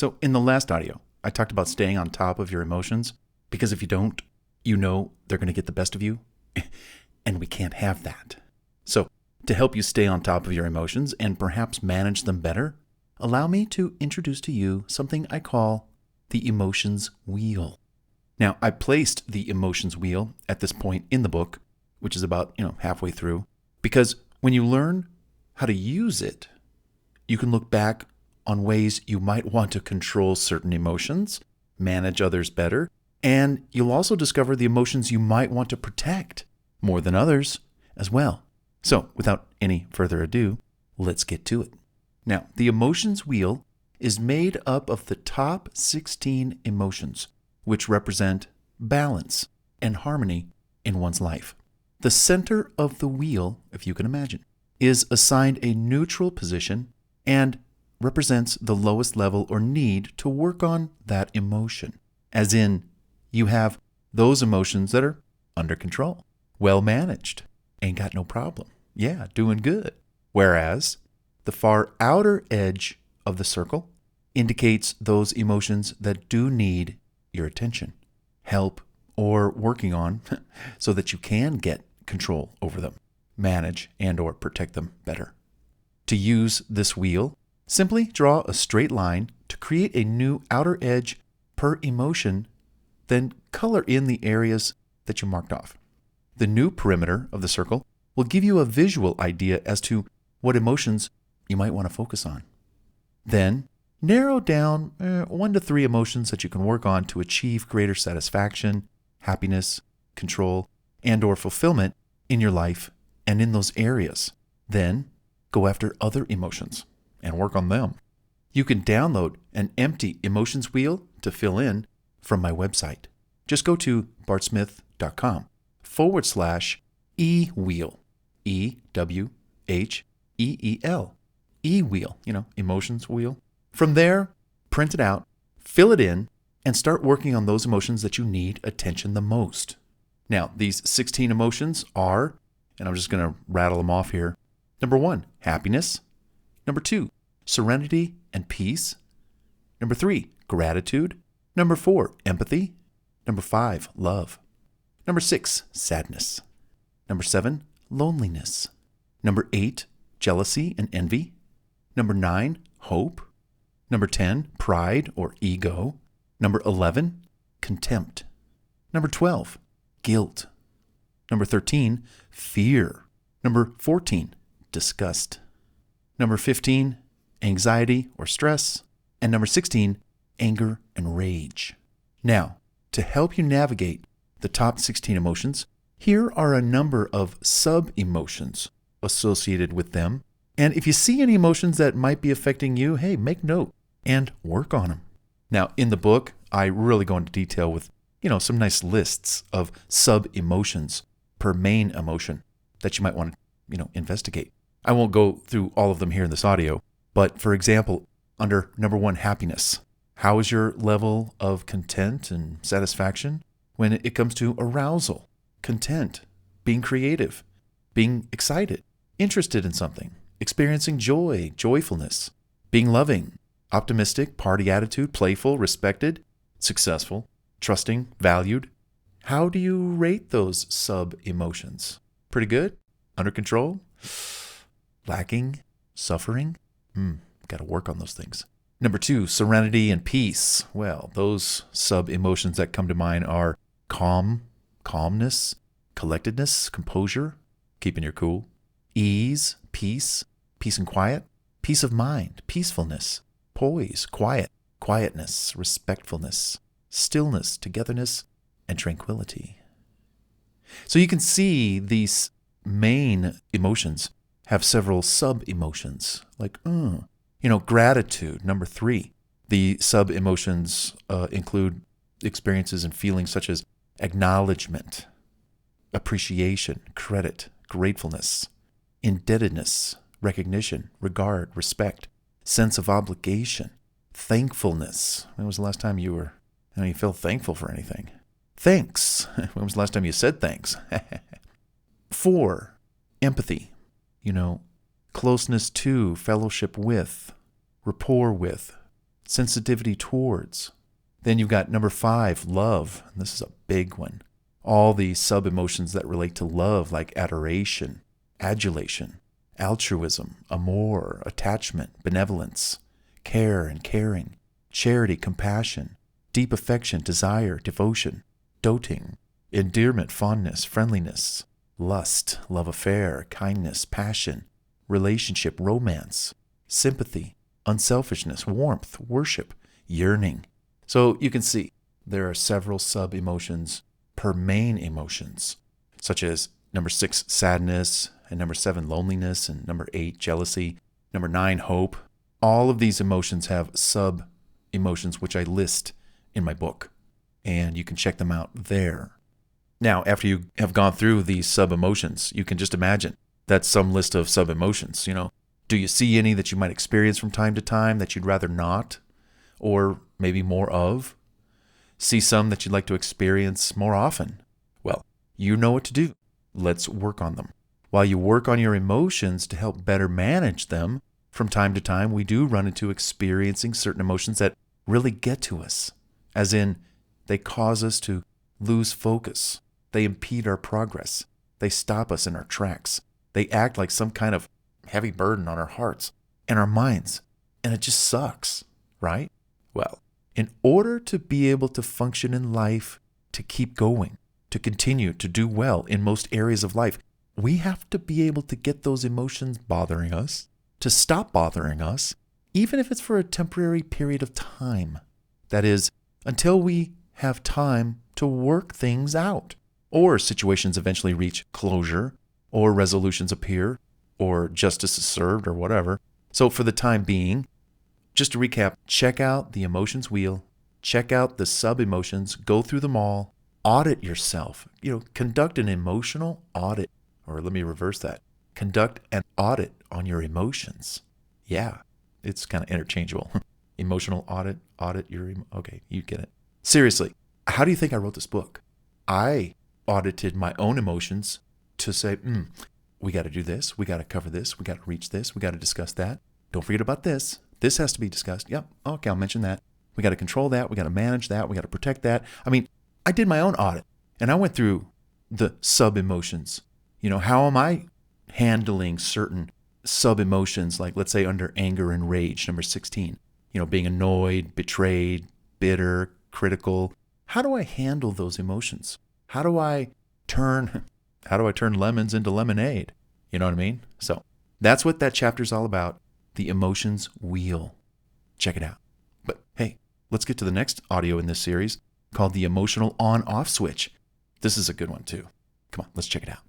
So in the last audio, I talked about staying on top of your emotions because if you don't, you know they're going to get the best of you. And we can't have that. So to help you stay on top of your emotions and perhaps manage them better, allow me to introduce to you something I call the emotions wheel. Now, I placed the emotions wheel at this point in the book, which is about, halfway through, because when you learn how to use it, you can look back on ways you might want to control certain emotions, manage others better, and you'll also discover the emotions you might want to protect more than others as well. So, without any further ado, let's get to it. Now, the emotions wheel is made up of the top 16 emotions, which represent balance and harmony in one's life. The center of the wheel, if you can imagine, is assigned a neutral position and represents the lowest level or need to work on that emotion. As in, you have those emotions that are under control, well managed, ain't got no problem. Yeah, doing good. Whereas the far outer edge of the circle indicates those emotions that do need your attention, help, or working on so that you can get control over them, manage and or protect them better. To use this wheel, simply draw a straight line to create a new outer edge per emotion, then color in the areas that you marked off. The new perimeter of the circle will give you a visual idea as to what emotions you might want to focus on. Then, narrow down 1 to 3 emotions that you can work on to achieve greater satisfaction, happiness, control, and or fulfillment in your life and in those areas. Then, go after other emotions and work on them. You can download an empty emotions wheel to fill in from my website. Just go to bartsmith.com/e-wheel. E-W-H-E-E-L. E-wheel, emotions wheel. From there, print it out, fill it in, and start working on those emotions that you need attention the most. Now, these 16 emotions are, and I'm just going to rattle them off here. Number 1, happiness. Number 2, serenity and peace. Number 3, gratitude. Number 4, empathy. Number 5, love. Number 6, sadness. Number 7, loneliness. Number 8, jealousy and envy. Number 9, hope. Number 10, pride or ego. Number 11, contempt. Number 12, guilt. Number 13, fear. Number 14, disgust. Number 15, anxiety or stress. And number 16, anger and rage. Now, to help you navigate the top 16 emotions, here are a number of sub-emotions associated with them. And if you see any emotions that might be affecting you, hey, make note and work on them. Now, in the book, I really go into detail with, some nice lists of sub-emotions per main emotion that you might want to, investigate. I won't go through all of them here in this audio, but for example, under number 1, happiness. How is your level of content and satisfaction when it comes to arousal, content, being creative, being excited, interested in something, experiencing joy, joyfulness, being loving, optimistic, party attitude, playful, respected, successful, trusting, valued? How do you rate those sub-emotions? Pretty good? Under control? Lacking? Suffering? Got to work on those things. Number 2, serenity and peace. Well, those sub-emotions that come to mind are calmness, collectedness, composure, keeping your cool, ease, peace and quiet, peace of mind, peacefulness, poise, quietness, respectfulness, stillness, togetherness, and tranquility. So you can see these main emotions have several sub-emotions, like, gratitude, number 3. The sub-emotions include experiences and feelings such as acknowledgement, appreciation, credit, gratefulness, indebtedness, recognition, regard, respect, sense of obligation, thankfulness. When was the last time you felt thankful for anything? Thanks. When was the last time you said thanks? 4, empathy. Closeness to, fellowship with, rapport with, sensitivity towards. Then you've got number 5, love. And this is a big one. All the sub-emotions that relate to love, like adoration, adulation, altruism, amour, attachment, benevolence, care and caring, charity, compassion, deep affection, desire, devotion, doting, endearment, fondness, friendliness, lust, love affair, kindness, passion, relationship, romance, sympathy, unselfishness, warmth, worship, yearning. So you can see there are several sub-emotions per main emotions, such as number 6, sadness, and number 7, loneliness, and number 8, jealousy, number 9, hope. All of these emotions have sub-emotions, which I list in my book, and you can check them out there. Now, after you have gone through these sub-emotions, you can just imagine that's some list of sub-emotions. Do you see any that you might experience from time to time that you'd rather not, or maybe more of? See some that you'd like to experience more often? Well, you know what to do. Let's work on them. While you work on your emotions to help better manage them, from time to time we do run into experiencing certain emotions that really get to us, as in they cause us to lose focus. They impede our progress. They stop us in our tracks. They act like some kind of heavy burden on our hearts and our minds, and it just sucks, right? Well, in order to be able to function in life, to keep going, to continue to do well in most areas of life, we have to be able to get those emotions bothering us to stop bothering us, even if it's for a temporary period of time. That is, until we have time to work things out, or situations eventually reach closure, or resolutions appear, or justice is served, or whatever. So for the time being, just to recap, check out the emotions wheel, check out the sub-emotions, go through them all, audit yourself, conduct an emotional audit, or let me reverse that. Conduct an audit on your emotions. Yeah, it's kind of interchangeable. Emotional audit your, okay, you get it. Seriously, how do you think I wrote this book? I audited my own emotions to say, we got to do this, we got to cover this, we got to reach this, we got to discuss that. Don't forget about this. This has to be discussed. Yep, okay, I'll mention that. We got to control that, we got to manage that, we got to protect that. I mean, I did my own audit, and I went through the sub-emotions. How am I handling certain sub-emotions, like let's say under anger and rage, number 16, being annoyed, betrayed, bitter, critical. How do I handle those emotions? How do I turn lemons into lemonade? You know what I mean? So that's what that chapter's all about, the emotions wheel. Check it out. But hey, let's get to the next audio in this series called the emotional on-off switch. This is a good one too. Come on, let's check it out.